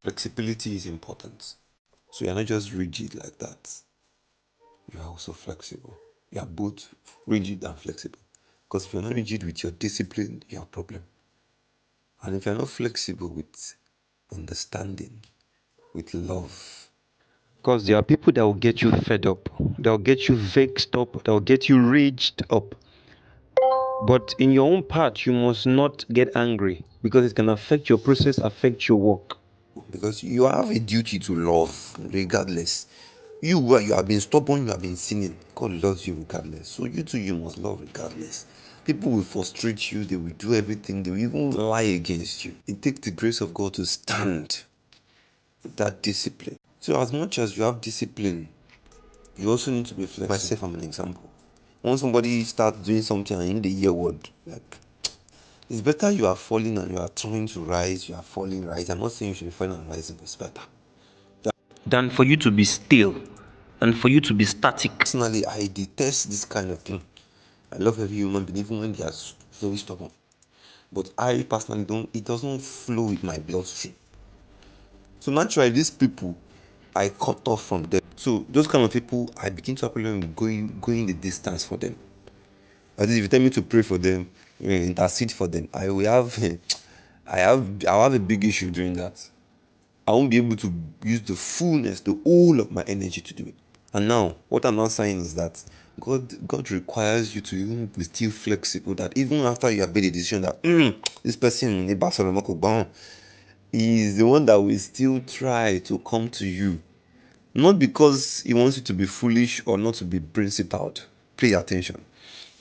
Flexibility is important. So you're not just rigid like that. You are also flexible. You are both rigid and flexible. Because if you're not rigid with your discipline, you have a problem. And if you're not flexible with understanding, with love. Because there are people that will get you fed up, that will get you vexed up, that will get you raged up. But in your own part, you must not get angry because it can affect your process, affect your work. Because you have a duty to love regardless. You have been stubborn, you have been sinning. God loves you regardless. So you too, you must love regardless. People will frustrate you, they will do everything, they will even lie against you. It takes the grace of God to stand with that discipline. So as much as you have discipline, you also need to be flexible. Myself, I'm an example. When somebody starts doing something and in the year word, like it's better you are falling and you are trying to rise, you are falling, rise. I'm not saying you should be falling and rising, but it's better than for you to be still and for you to be static. Personally, I detest this kind of thing. I love every human being, even when they are very stubborn. But I personally don't, it doesn't flow with my bloodstream. So naturally, these people, I cut off from them. So those kind of people, I begin to apply going the distance for them. At least if you tell me to pray for them, intercede for them, I will have, I'll have a big issue doing that. I won't be able to use the fullness, the whole of my energy to do it. And now, what I'm not saying is that God requires you to even be still flexible. That even after you have made a decision that this person he is the one that will still try to come to you, not because he wants you to be foolish or not to be principled. Pay attention.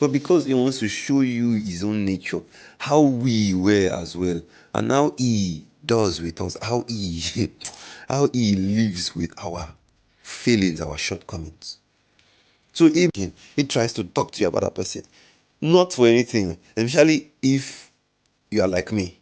But because he wants to show you his own nature, how we were as well, and how he does with us, how he how he lives with our failings, our shortcomings. So if he tries to talk to you about that person, not for anything, especially if you are like me.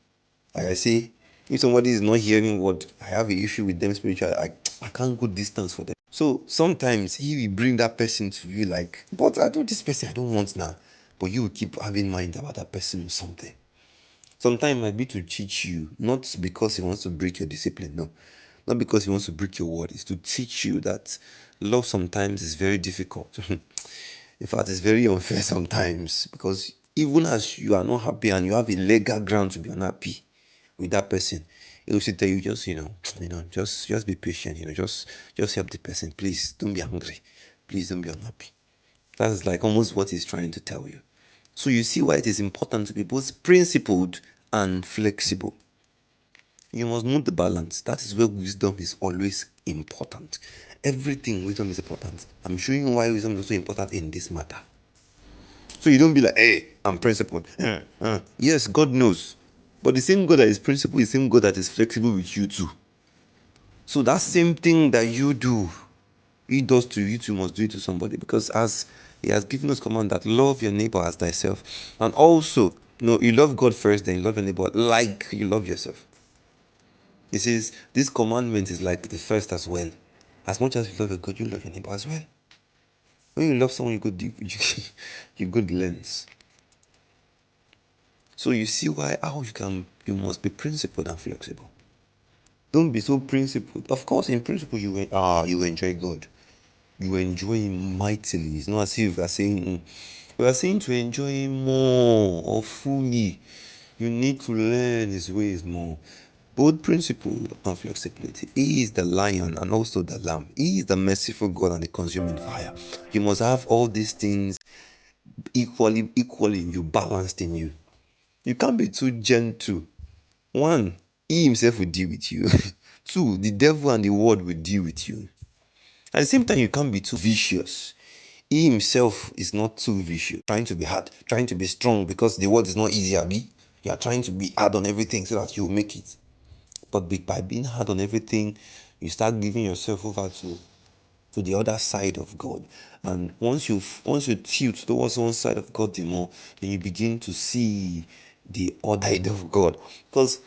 Like I say, if somebody is not hearing what I have an issue with them spiritually, I can't go distance for them. So sometimes he will bring that person to you like, but I do this person I don't want now. But you will keep having mind about that person or something. Sometimes it might be to teach you, not because he wants to break your discipline, no. Not because he wants to break your word. It's to teach you that love sometimes is very difficult. In fact, it's very unfair sometimes because even as you are not happy and you have a legal ground to be unhappy with that person, it will still tell you just just be patient. Just help the person. Please don't be angry. Please don't be unhappy. That's like almost what he's trying to tell you. So you see why it is important to be both principled and flexible. You must know the balance. That is where wisdom is always important. Everything wisdom is important. I'm showing you why wisdom is also important in this matter. So you don't be like, hey, I'm principled. Yes, God knows. But the same God that is principled is the same God that is flexible with you too. So that same thing that you do, he does to you too must do it to somebody. Because as he has given us command that love your neighbor as thyself. And also, you love God first, then you love your neighbor like you love yourself. He says this commandment is like the first as well. As much as you love your God, you love your neighbor as well. When you love someone, you go deep, you go the lens. So you see why how you must be principled and flexible. Don't be so principled. Of course, in principle, you enjoy God. You enjoy Him mightily. It's not as if we are saying we are saying to enjoy Him more or fully. You need to learn His ways more. Both principle and flexibility. He is the lion and also the lamb. He is the merciful God and the consuming fire. You must have all these things equally you balanced in you. You can't be too gentle. One, he himself will deal with you. Two, the devil and the world will deal with you. At the same time, you can't be too vicious. He himself is not too vicious. Trying to be hard, trying to be strong because the world is not easy, Abi. You are trying to be hard on everything so that you make it. But by being hard on everything, you start giving yourself over to the other side of God. And once you tilt towards one side of God the more, then you begin to see the other side of God. Because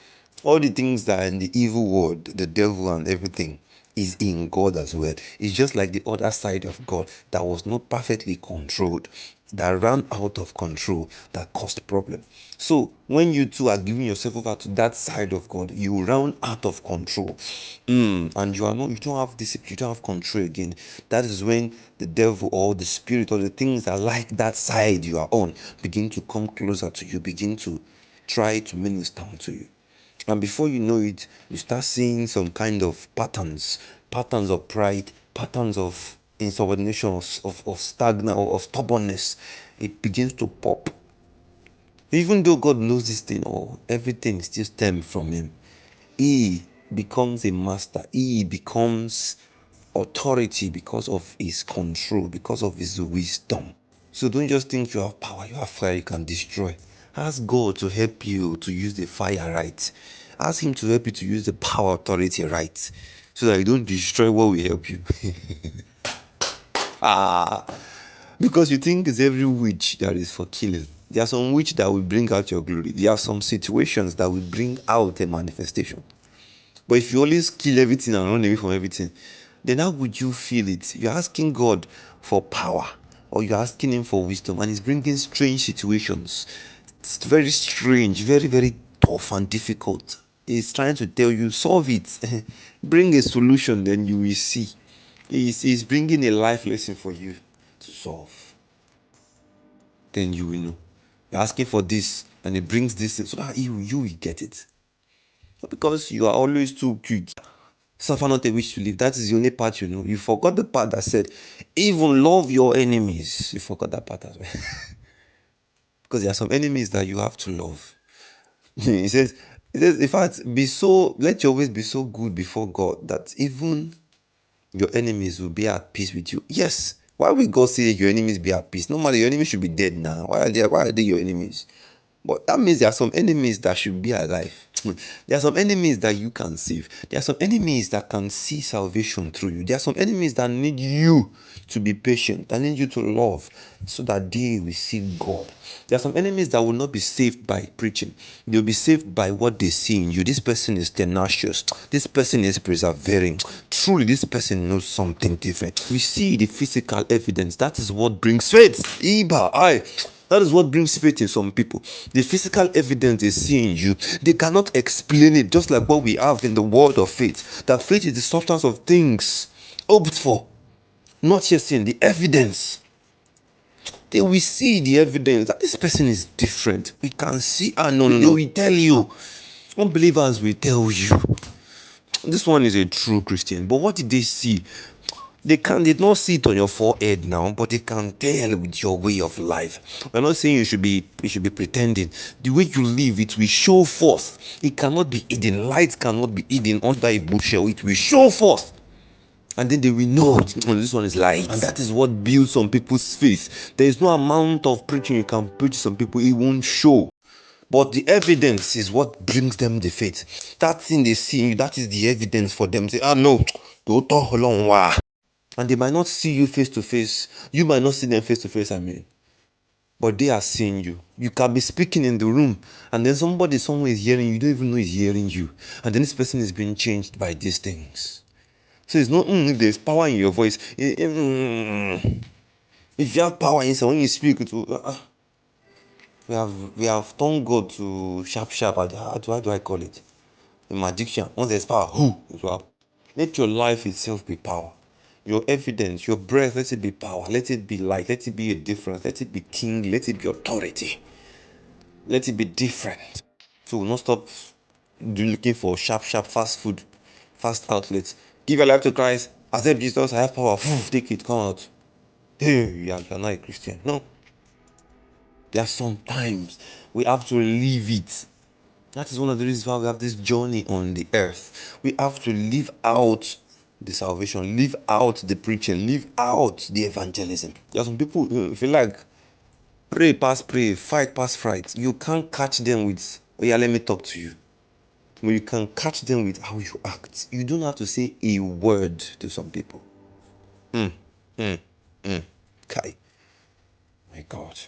all the things that are in the evil world, the devil and everything, is in God as well. It's just like the other side of God that was not perfectly controlled. that ran out of control, that caused problem. So when you two are giving yourself over to that side of God, you run out of control. And you don't have discipline, you don't have control again. That is when the devil or the spirit or the things that like that side you are on begin to come closer to you, begin to try to minister to you. And before you know it, you start seeing some kind of patterns of pride, patterns of insubordination, of stagnant, or of stubbornness. It begins to pop. Even though God knows this thing, or everything still stems from Him, He becomes a master. He becomes authority because of His control, because of His wisdom. So don't just think you have power, you have fire, you can destroy. Ask God to help you to use the fire right. Ask Him to help you to use the power authority right. So that you don't destroy what will help you. Because you think it's every witch that is for killing. There are some witch that will bring out your glory. There are some situations that will bring out a manifestation. But if you always kill everything and run away from everything, then how would you feel it? You're asking God for power, or you're asking Him for wisdom, and He's bringing strange situations. It's very strange, very, very tough and difficult. He's trying to tell you, solve it. Bring a solution, then you will see. He's bringing a life lesson for you to solve. Then you will know. You're asking for this, and He brings this so that you will get it. Not because you are always too quick. Suffer not a wish to live. That is the only part you know. You forgot the part that said, even love your enemies. You forgot that part as well. Because there are some enemies that you have to love. He says, in fact, let your ways be so good before God that even your enemies will be at peace with you. Yes. Why will God say your enemies be at peace? Normally, your enemies should be dead now. Why are they your enemies? But that means there are some enemies that should be alive. There are some enemies that you can save. There are some enemies that can see salvation through you. There are some enemies that need you to be patient, that need you to love so that they will see God. There are some enemies that will not be saved by preaching. They'll be saved by what they see in you. This person is tenacious. This person is persevering. Truly, this person knows something different. We see the physical evidence. That is what brings faith. That is what brings faith in some people. The physical evidence they see in you, they cannot explain it, just like what we have in the word of faith. That faith is the substance of things hoped for, not yet seen. The evidence. They will see the evidence that this person is different. We can see. No. They will tell you. Unbelievers will tell you. This one is a true Christian. But what did they see? They did not see it on your forehead now, but they can tell with your way of life. We're not saying you should be pretending. The way you live, it will show forth. It cannot be hidden. Light cannot be hidden under a bushel. It will show forth. And then they will know this one is light. And that is what builds some people's faith. There is no amount of preaching you can preach some people, it won't show. But the evidence is what brings them the faith. That thing they see in you, that is the evidence for them. Say, no, don't talk long. And they might not see you face to face. You might not see them face to face, but they are seeing you. You can be speaking in the room, and then somebody somewhere is hearing you. You don't even know he's hearing you. And then this person is being changed by these things. So it's not if there's power in your voice. If you have power inside when you speak, we have turned God to sharp. How do I call it? A magician. Once there's power, it will happen. Let your life itself be power. Your evidence, your breath, let it be power. Let it be light. Let it be a difference. Let it be king. Let it be authority. Let it be different. So we'll not stop looking for sharp, fast food, fast outlets. Give your life to Christ. Accept Jesus. I have power. Take it. Come out. Hey, you're not a Christian. No. There are sometimes we have to leave it. That is one of the reasons why we have this journey on the earth. We have to live out the salvation, live out the preaching, live out the evangelism. There are some people who feel like pray, fight past fight. You can't catch them with, oh yeah, let me talk to you. But you can catch them with how you act. You don't have to say a word to some people. Kai. My God.